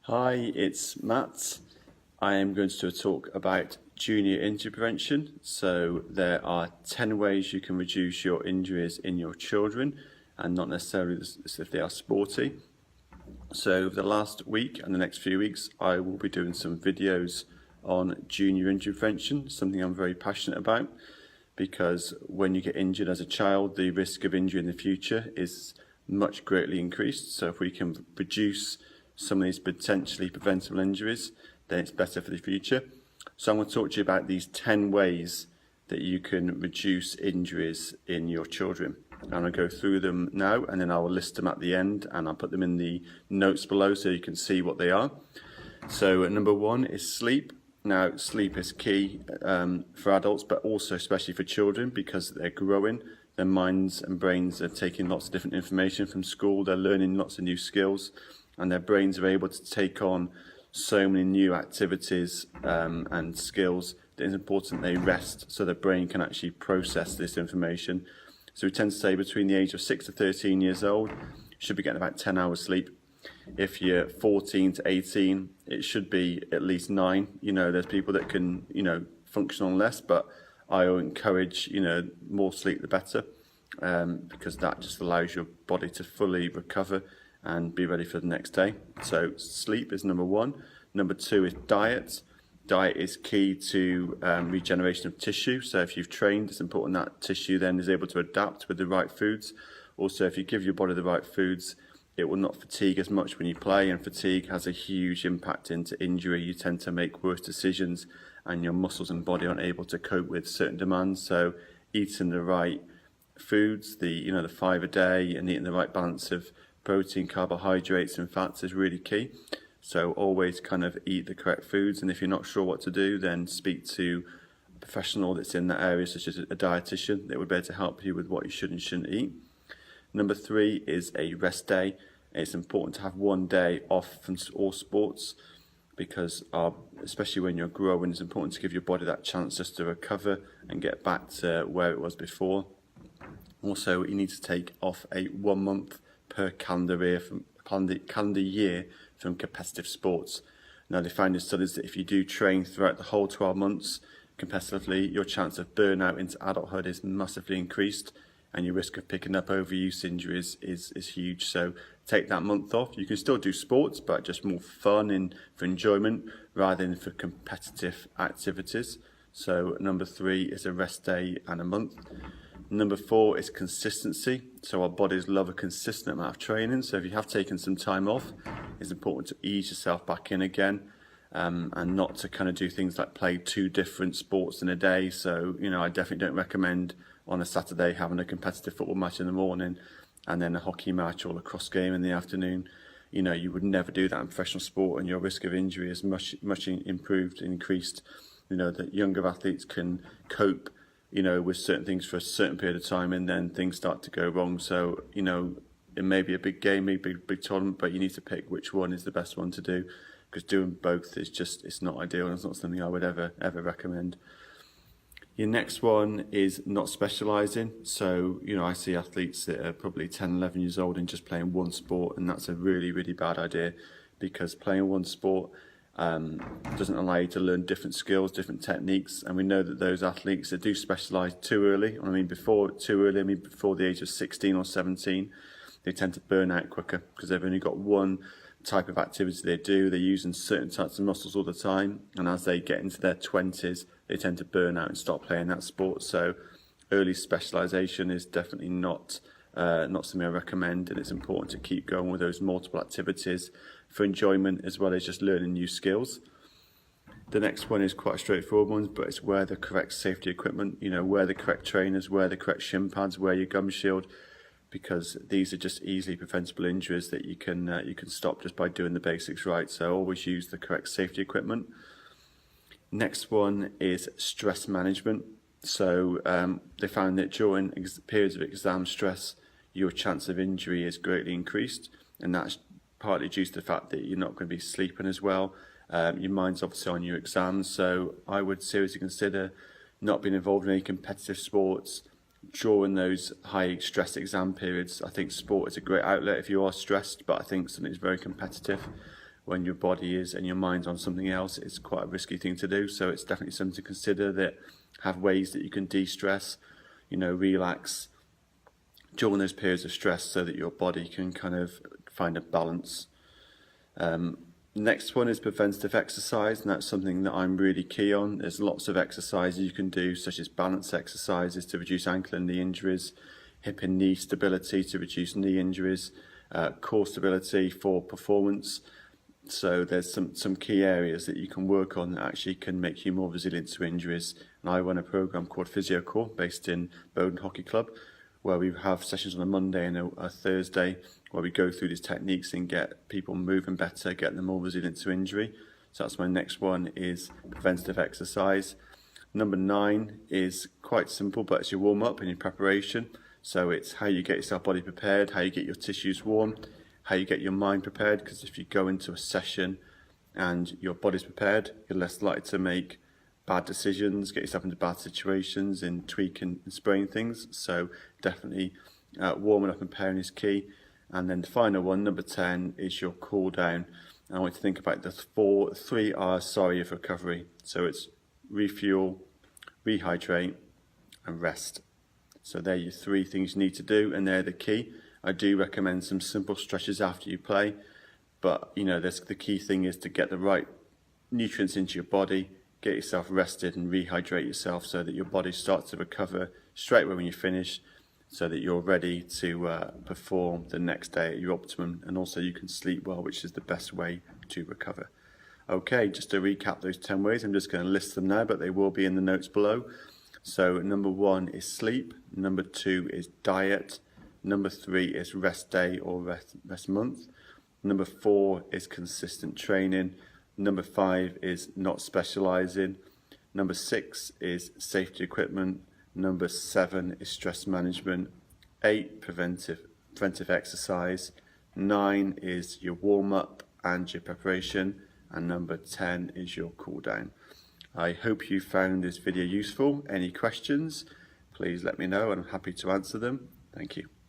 Hi, it's Matt. I am going to do a talk about junior injury prevention. So there are 10 ways you can reduce your injuries in your children, and not necessarily if they are sporty. So the last week and the next few weeks, I will be doing some videos on junior injury prevention, something I'm very passionate about, because when you get injured as a child, the risk of injury in the future is much greatly increased. So if we can reduce some of these potentially preventable injuries, then it's better for the future. So I'm going to talk to you about these 10 ways that you can reduce injuries in your children. And I'll go through them now, and then I will list them at the end, and I'll put them in the notes below so you can see what they are. So number one is sleep. Now, sleep is key for adults, but also especially for children, because they're growing. Their minds and brains are taking lots of different information from school. They're learning lots of new skills, and their brains are able to take on so many new activities and skills that it's important they rest so their brain can actually process this information. So we tend to say between the age of 6 to 13 years old, you should be getting about 10 hours sleep. If you're 14 to 18, it should be at least 9. There's people that can, function on less, but I encourage, more sleep the better, because that just allows your body to fully recover and be ready for the next day. So sleep is number one. Number two is diet. Diet is key to regeneration of tissue. So if you've trained, it's important that tissue then is able to adapt with the right foods. Also, if you give your body the right foods, it will not fatigue as much when you play, and fatigue has a huge impact into injury. You tend to make worse decisions, and your muscles and body aren't able to cope with certain demands. So eating the right foods, the 5 a day, and eating the right balance of protein, carbohydrates and fats is really key. So always kind of eat the correct foods, and if you're not sure what to do, then speak to a professional that's in that area, such as a dietitian, that would be able to help you with what you should and shouldn't eat. Number three is a rest day. It's important to have one day off from all sports, because especially when you're growing, it's important to give your body that chance just to recover and get back to where it was before. Also, you need to take off 1 month per calendar year from competitive sports. Now, they found in studies that if you do train throughout the whole 12 months competitively, your chance of burnout into adulthood is massively increased, and your risk of picking up overuse injuries is huge. So take that month off. You can still do sports, but just more fun and for enjoyment rather than for competitive activities. So number three is a rest day and a month. Number four is consistency. So our bodies love a consistent amount of training. So if you have taken some time off, it's important to ease yourself back in again, and not to kind of do things like play 2 different sports in a day. So, I definitely don't recommend on a Saturday having a competitive football match in the morning and then a hockey match or lacrosse game in the afternoon. You would never do that in professional sport, and your risk of injury is much improved and increased. That younger athletes can cope with certain things for a certain period of time, and then things start to go wrong. So, it may be a big game, maybe a big tournament, but you need to pick which one is the best one to do, because doing both is it's not ideal, and it's not something I would ever recommend. Your next one is not specialising. So, I see athletes that are probably 10, 11 years old and just playing one sport, and that's a really, really bad idea, because playing one sport doesn't allow you to learn different skills, different techniques. And we know that those athletes that do specialise too early, before the age of 16 or 17, they tend to burn out quicker, because they've only got one type of activity they do. They're using certain types of muscles all the time, and as they get into their 20s, they tend to burn out and stop playing that sport. So early specialisation is definitely not something I recommend, and it's important to keep going with those multiple activities for enjoyment as well as just learning new skills. The next one is quite a straightforward one, but it's wear the correct safety equipment. Wear the correct trainers, wear the correct shin pads, wear your gum shield, because these are just easily preventable injuries that you can stop just by doing the basics right. So always use the correct safety equipment. Next one is stress management. So they found that during periods of exam stress, your chance of injury is greatly increased, and that's partly due to the fact that you're not going to be sleeping as well. Your mind's obviously on your exams, so I would seriously consider not being involved in any competitive sports during those high stress exam periods. I think sport is a great outlet if you are stressed, but I think something that's very competitive when your body is and your mind's on something else, it's quite a risky thing to do. So it's definitely something to consider, that have ways that you can de-stress, relax during those periods of stress so that your body can kind of find a balance. Next one is preventative exercise, and that's something that I'm really key on. There's lots of exercises you can do, such as balance exercises to reduce ankle and knee injuries, hip and knee stability to reduce knee injuries, core stability for performance. So there's some key areas that you can work on that actually can make you more resilient to injuries. And I run a program called PhysioCore based in Bowden Hockey Club, where we have sessions on a Monday and a Thursday where we go through these techniques and get people moving better, get them more resilient to injury. So that's my next one, is preventative exercise. Number 9 is quite simple, but it's your warm-up and your preparation. So it's how you get yourself body prepared, how you get your tissues warm, how you get your mind prepared, because if you go into a session and your body's prepared, you're less likely to make bad decisions, get yourself into bad situations and tweaking and spraying things. So definitely warming up and preparing is key. And then the final one, number 10, is your cool down. And I want you to think about the 3 R's of recovery. So it's refuel, rehydrate and rest. So they're your 3 things you need to do, and they're the key. I do recommend some simple stretches after you play, but the key thing is to get the right nutrients into your body, get yourself rested and rehydrate yourself so that your body starts to recover straight away when you finish, so that you're ready to perform the next day at your optimum, and also you can sleep well, which is the best way to recover. Okay, just to recap those 10 ways, I'm just going to list them now, but they will be in the notes below. So number 1 is sleep, number 2 is diet, number 3 is rest day or rest month, number 4 is consistent training, number 5 is not specializing, number 6 is safety equipment, number 7 is stress management, 8 preventive exercise, 9 is your warm-up and your preparation, and number 10 is your cool down. I hope you found this video useful. Any questions, please let me know and I'm happy to answer them. Thank you.